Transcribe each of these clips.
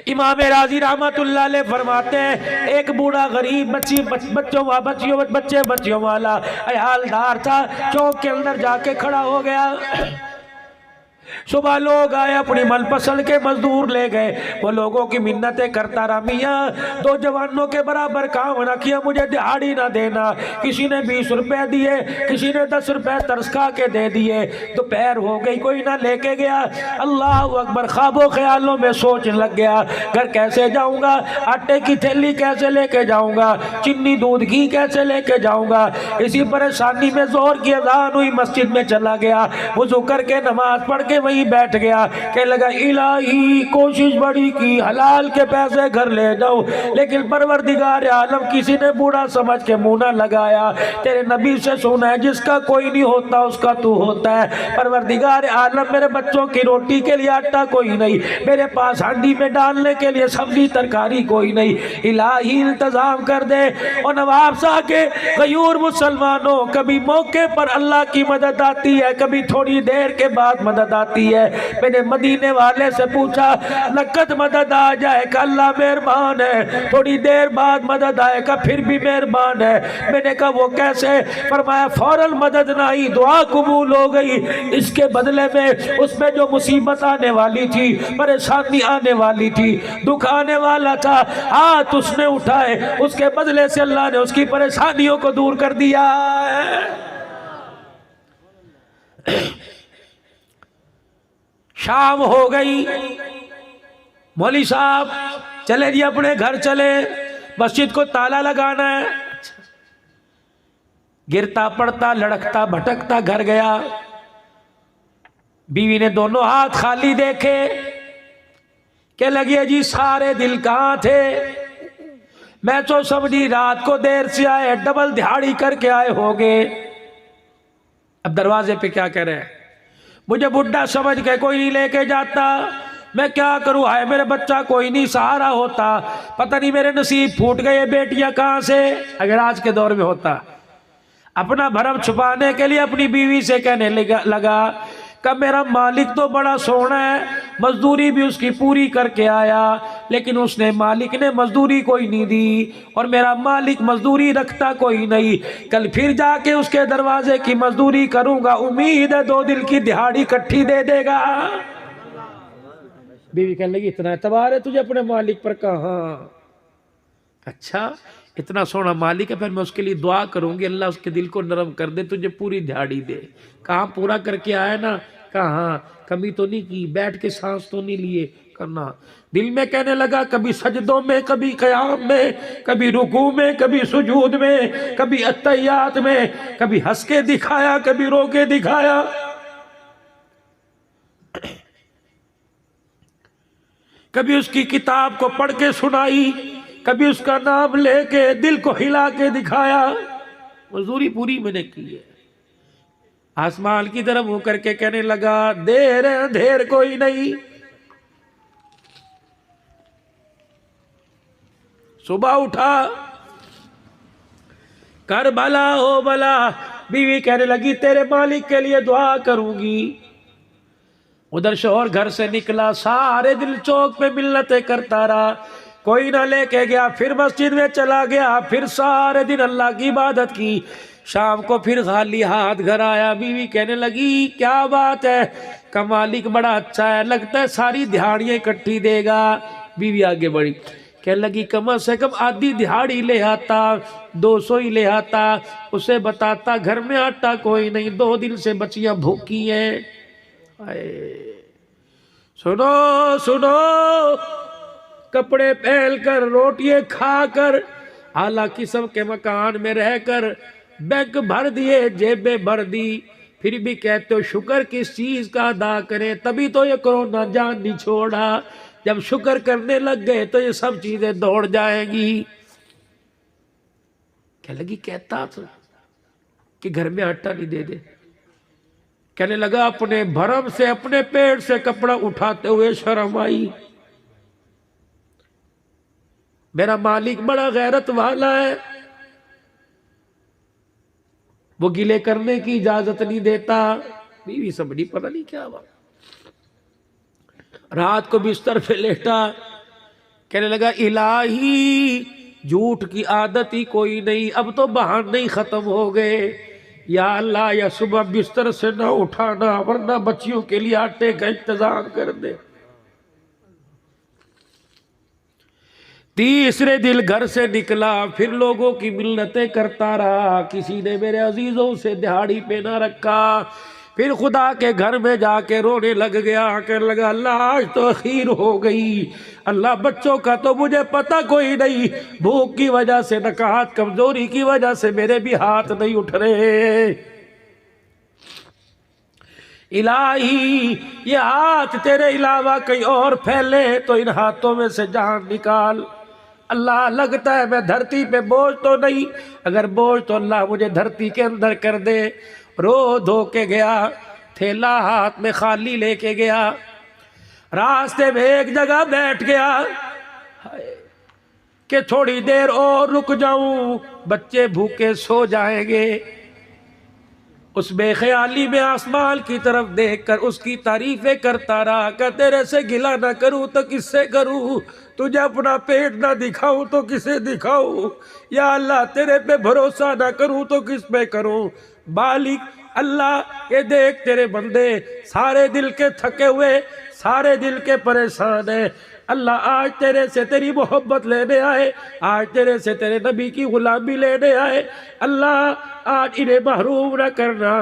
امام راضی رحمت اللہ علیہ فرماتے ہیں ایک بوڑھا غریب بچیوں والا عیالدار تھا، چوک کے اندر جا کے کھڑا ہو گیا۔ صبح لوگ آئے، اپنی من پسند کے مزدور لے گئے، وہ لوگوں کی منتیں کرتا رہا، میاں 2 جوانوں کے برابر کام نہ کیا، مجھے دہاڑی نہ دینا۔ کسی نے 20 روپے دیے، کسی نے 10 روپے ترس کھا کے دے دیے، دوپہر ہو گئی کوئی نہ لے کے گیا۔ اللہ اکبر، خواب و خیالوں میں سوچنے لگ گیا، گھر کیسے جاؤں گا، آٹے کی تھیلی کیسے لے کے جاؤں گا، چینی دودھ گھی کیسے لے کے جاؤں گا۔ اسی پریشانی میں ظہر کی اذان ہوئی، مسجد میں چلا گیا، وضو کر کے نماز پڑھ کے وہیں بیٹھ گیا، کہنے لگا الہی کوشش بڑی کی حلال کے پیسے گھر لے جاؤ، لیکن پروردگار عالم کسی نے بوڑھا سمجھ کے منہ نہ لگایا۔ تیرے نبی سے سنا ہے جس کا کوئی نہیں ہوتا اس کا تو ہوتا ہے۔ پروردگار عالم میرے بچوں کی روٹی کے لیے آٹا کوئی نہیں، میرے پاس ہانڈی میں ڈالنے کے لیے سبزی ترکاری کوئی نہیں، الہی انتظام کر دے۔ اور نواب صاحب کے غیور مسلمانوں، کبھی موقع پر اللہ کی مدد آتی ہے، کبھی تھوڑی دیر کے بعد مدد آتی ہے۔ میں نے مدینے والے سے پوچھا نقد مدد آ جائے کہ اللہ مہربان ہے، تھوڑی دیر بعد مدد آئے گا پھر بھی مہربان ہے۔ میں نے کہا وہ کیسے؟ فرمایا فوراً مدد نہ آئی، دعا قبول ہو گئی، اس کے بدلے میں اس میں جو مصیبت آنے والی تھی، پریشانی آنے والی تھی، دکھ آنے والا تھا، ہاتھ اس نے اٹھائے، اس کے بدلے سے اللہ نے اس کی پریشانیوں کو دور کر دیا ہے۔ شام ہو گئی، مولوی صاحب چلے جی اپنے گھر چلے، مسجد کو تالا لگانا ہے۔ گرتا پڑتا لڑکتا بھٹکتا گھر گیا، بیوی نے دونوں ہاتھ خالی دیکھے، کہ لگے جی سارے دل کہاں تھے؟ میں تو سمجھی رات کو دیر سے آئے، ڈبل دہاڑی کر کے آئے ہوگے۔ اب دروازے پہ کیا کہہ رہے ہیں؟ مجھے بڈھا سمجھ کے کوئی نہیں لے کے جاتا، میں کیا کروں، ہائے میرے بچہ کوئی نہیں سہارا ہوتا، پتہ نہیں میرے نصیب پھوٹ گئے، بیٹیاں کہاں سے۔ اگر آج کے دور میں ہوتا، اپنا بھرم چھپانے کے لیے اپنی بیوی سے کہنے لگا کہ میرا مالک تو بڑا سونا ہے، مزدوری بھی اس کی پوری کر کے آیا، لیکن اس نے مالک نے مزدوری کوئی نہیں دی، اور میرا مالک مزدوری رکھتا کوئی نہیں، کل پھر جا کے اس کے دروازے کی مزدوری کروں گا، امید ہے 2 دن کی دہاڑی کٹھی دے دے گا۔ بیوی کہنے لگی اتنا اعتبار ہے تجھے اپنے مالک پر؟ کہاں؟ اچھا اتنا سونا مالک ہے، پھر میں اس کے لیے دعا کروں گی اللہ اس کے دل کو نرم کر دے، تجھے پوری دہاڑی دے۔ کہاں پورا کر کے آیا نا، کہاں کمی تو نہیں کی، بیٹھ کے سانس تو نہیں لیے کرنا۔ دل میں کہنے لگا کبھی سجدوں میں، کبھی قیام میں، کبھی رکوع میں، کبھی سجود میں، کبھی اتحیات میں، کبھی ہنس کے دکھایا، کبھی رو کے دکھایا۔ کبھی اس کی کتاب کو پڑھ کے سنائی، کبھی اس کا نام لے کے دل کو ہلا کے دکھایا۔ مزدوری پوری میں نے کی ہے۔ آسمان کی طرف منہ کر کے کہنے لگا دیر ہے اندھیر کوئی نہیں۔ صبح اٹھا، کر بلا ہو بلا، بیوی کہنے لگی تیرے مالک کے لیے دعا کروں گی۔ ادھر شوہر گھر سے نکلا، سارے دن چوک پہ منتیں کرتا رہا، کوئی نہ لے کے گیا، پھر مسجد میں چلا گیا، پھر سارے دن اللہ کی عبادت کی، شام کو پھر خالی ہاتھ گھر آیا۔ بیوی کہنے لگی کیا بات ہے؟ کہ مالک بڑا اچھا ہے، لگتا ہے ساری دہاڑیاں اکٹھی دے گا۔ بیوی آگے بڑھی، کہنے لگی کم سے کم آدھی دہاڑی لے آتا، 200 ہی لے آتا، اسے بتاتا گھر میں آٹا کوئی نہیں، 2 دن سے بچیاں بھوکی ہیں۔ سنو سنو، کپڑے پہن کر، روٹیاں کھا کر، اعلیٰ قسم کے مکان میں رہ کر، بینک بھر دیے، جیبیں بھر دی، پھر بھی کہتے ہو شکر کس چیز کا ادا کریں؟ تبھی تو یہ کورونا جان نہیں چھوڑا، جب شکر کرنے لگ گئے تو یہ سب چیزیں دوڑ جائیں گی۔ کہنے لگی کہتا تھا کہ گھر میں آٹا نہیں دے دے۔ کہنے لگا اپنے بھرم سے، اپنے پیٹ سے کپڑا اٹھاتے ہوئے شرم آئی۔ میرا مالک بڑا غیرت والا ہے، وہ گلے کرنے کی اجازت نہیں دیتا۔ بیوی سمجھی پتہ نہیں کیا ہوا، رات کو بستر پہ لیٹا، کہنے لگا الہی جھوٹ کی عادت ہی کوئی نہیں، اب تو بہانے ہی ختم ہو گئے، یا اللہ یا صبح بستر سے نہ اٹھانا ورنہ بچیوں کے لیے آٹے کا انتظام کر دے۔ تیسرے دن گھر سے نکلا، پھر لوگوں کی منتیں کرتا رہا، کسی نے میرے عزیزوں سے دہاڑی پہ نہ رکھا، پھر خدا کے گھر میں جا کے رونے لگ گیا، کہنے لگا اللہ آج تو اخیر ہو گئی، اللہ بچوں کا تو مجھے پتہ کوئی نہیں، بھوک کی وجہ سے نکاحت کمزوری کی وجہ سے میرے بھی ہاتھ نہیں اٹھ رہے، الہی یہ ہاتھ تیرے علاوہ کہیں اور پھیلے تو ان ہاتھوں میں سے جان نکال۔ اللہ لگتا ہے میں دھرتی پہ بوجھ تو نہیں، اگر بوجھ تو اللہ مجھے دھرتی کے اندر کر دے۔ رو دھو کے گیا، تھیلا ہاتھ میں خالی لے کے گیا، راستے میں ایک جگہ بیٹھ گیا کہ تھوڑی دیر اور رک جاؤں، بچے بھوکے سو جائیں گے۔ اس بے خیالی میں آسمان کی طرف دیکھ کر اس کی تعریفیں کرتا رہا کہ تیرے سے گلہ نہ کروں تو کس سے کروں، تجھے اپنا پیٹ نہ دکھاؤں تو کسے دکھاؤں، یا اللہ تیرے پہ بھروسہ نہ کروں تو کس پہ کروں۔ مالک اللہ یہ دیکھ تیرے بندے سارے دل کے تھکے ہوئے، سارے دل کے پریشان ہیں، اللہ آج تیرے سے تیری محبت لینے آئے، آج تیرے سے تیرے نبی کی غلامی لینے آئے، اللہ آج انہیں محروم نہ کرنا،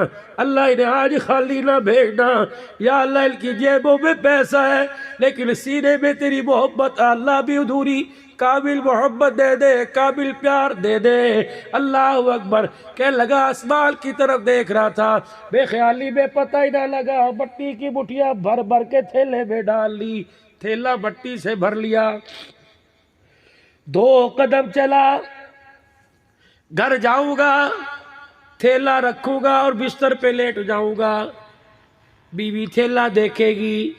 اللہ انہیں آج خالی نہ بھیجنا، یا اللہ ان کی جیبوں میں پیسہ ہے لیکن سینے میں تیری محبت اللہ بھی ادھوری، کامل محبت دے دے، کامل پیار دے دے۔ اللہ اکبر کہ لگا آسمان کی طرف دیکھ رہا تھا، بے خیالی میں پتہ ہی نہ لگا مٹی کی مٹھیاں بھر بھر کے تھیلے میں ڈال لی، تھیلا مٹی سے بھر لیا، 2 قدم چلا، گھر جاؤں گا، تھیلا رکھوں گا اور بستر پہ لیٹ جاؤں گا، بیوی تھیلا دیکھے گی،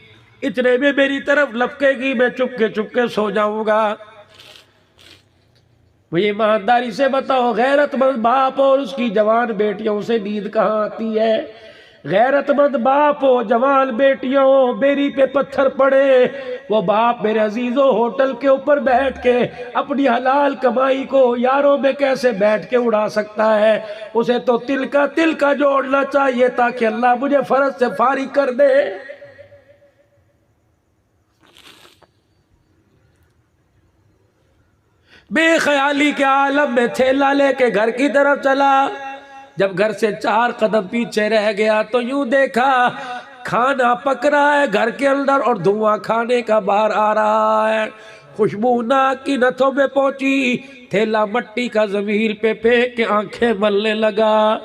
اتنے میں میری طرف لپکے گی، میں چپ کے سو جاؤں گا۔ مجھے ایمانداری سے بتاؤ غیرت مند باپ اور اس کی جوان بیٹیوں سے نیند کہاں آتی ہے؟ غیرت مند باپ ہو، جوان بیٹیوں ہو، بیری پہ پتھر پڑے، وہ باپ میرے عزیزوں ہوٹل کے اوپر بیٹھ کے اپنی حلال کمائی کو یاروں میں کیسے بیٹھ کے اڑا سکتا ہے؟ اسے تو تل کا جوڑنا چاہیے تاکہ اللہ مجھے فرض سے فارغ کر دے۔ بے خیالی کے عالم میں تھیلا لے کے گھر کی طرف چلا، جب گھر سے 4 قدم پیچھے رہ گیا تو یوں دیکھا کھانا پک رہا ہے گھر کے اندر اور دھواں کھانے کا باہر آ رہا ہے، خوشبو ناک کی نتھوں میں پہنچی، تھیلا مٹی کا زمین پہ پھینک کے آنکھیں ملنے لگا،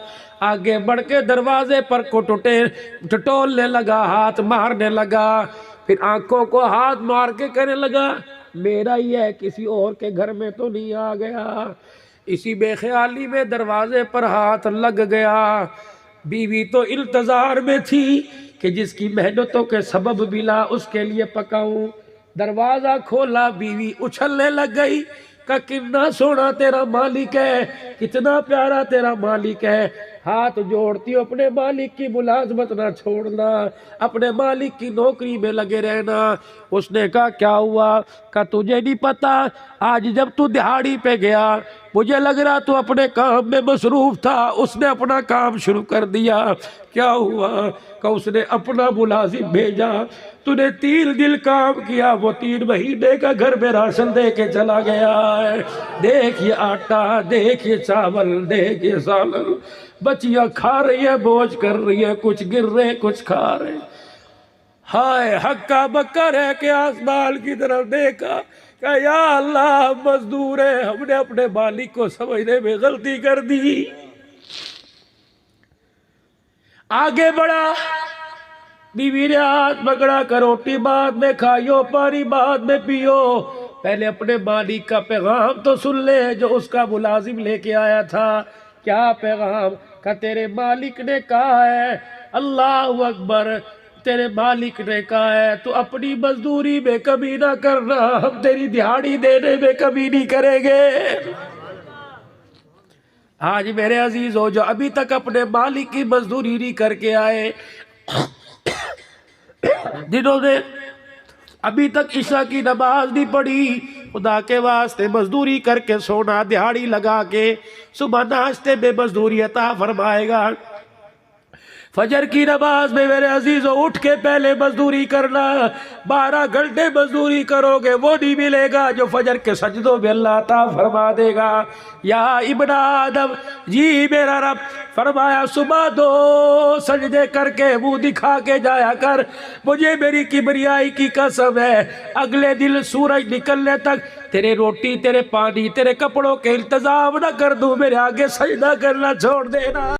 آگے بڑھ کے دروازے پر کو ٹٹولنے لگا، ہاتھ مارنے لگا، پھر آنکھوں کو ہاتھ مار کے کہنے لگا میرا ہی ہے، کسی اور کے گھر میں تو نہیں آ گیا۔ اسی بے خیالی میں دروازے پر ہاتھ لگ گیا، بیوی تو انتظار میں تھی کہ جس کی محنتوں کے سبب ملا اس کے لیے پکاؤں، دروازہ کھولا، بیوی اچھلنے لگ گئی کہ کتنا سونا تیرا مالک ہے، کتنا پیارا تیرا مالک ہے، ہاتھ جوڑتی ہو اپنے مالک کی ملازمت نہ چھوڑنا، اپنے مالک کی نوکری میں لگے رہنا۔ اس نے کہا کیا ہوا؟ کہا تجھے نہیں پتا آج جب تو دہاڑی پہ گیا مجھے لگ رہا تو اپنے کام میں مصروف تھا، اس نے اپنا کام شروع کر دیا، کیا ہوا؟ کہ اس نے اپنا ملازم بھیجا، تو نے 3 دن کام کیا، وہ 3 مہینے کا گھر میں راشن دے کے چلا گیا ہے، دیکھ یہ آٹا، دیکھ یہ چاول، دیکھ یہ سالن، بچیاں کھا رہی ہیں، بوجھ کر رہی ہیں، کچھ گر رہے کچھ کھا رہے، ہائے ہکا بکا رہ کے آسمان کی طرف دیکھا کہ یا اللہ مزدور ہے، ہم نے اپنے مالک کو سمجھنے میں غلطی کر دی۔ آگے بڑھا، بیوی نے ہاتھ پکڑا کہ روٹی بعد میں کھائیو، پانی بعد میں پیو، پہلے اپنے مالک کا پیغام تو سن لے جو اس کا ملازم لے کے آیا تھا۔ کیا پیغام؟ کہ تیرے مالک نے کہا ہے، اللہ اکبر، تیرے مالک نے کہا ہے تو اپنی مزدوری میں کمی نہ کرنا، ہم تیری دہاڑی دینے میں کمی نہیں کریں گے۔ آج میرے عزیزو جو ابھی تک اپنے مالک کی مزدوری نہیں کر کے آئے، جنہوں نے ابھی تک عشاء کی نماز نہیں پڑھی، خدا کے واسطے مزدوری کر کے سونا، دہاڑی لگا کے صبح ناشتے میں مزدوری عطا فرمائے گا۔ فجر کی نماز میں میرے عزیزوں اٹھ کے پہلے مزدوری کرنا، 12 گھنٹے مزدوری کرو گے وہ نہیں ملے گا جو فجر کے سجدوں میں اللہ عطا فرما دے گا۔ یا ابن آدم، جی میرا رب فرمایا صبح 2 سجدے کر کے منہ دکھا کے جایا کر، مجھے میری کبریائی کی قسم ہے اگلے دن سورج نکلنے تک تیرے روٹی، تیرے پانی، تیرے کپڑوں کے انتظام نہ کر دوں، میرے آگے سجدہ کرنا چھوڑ دینا۔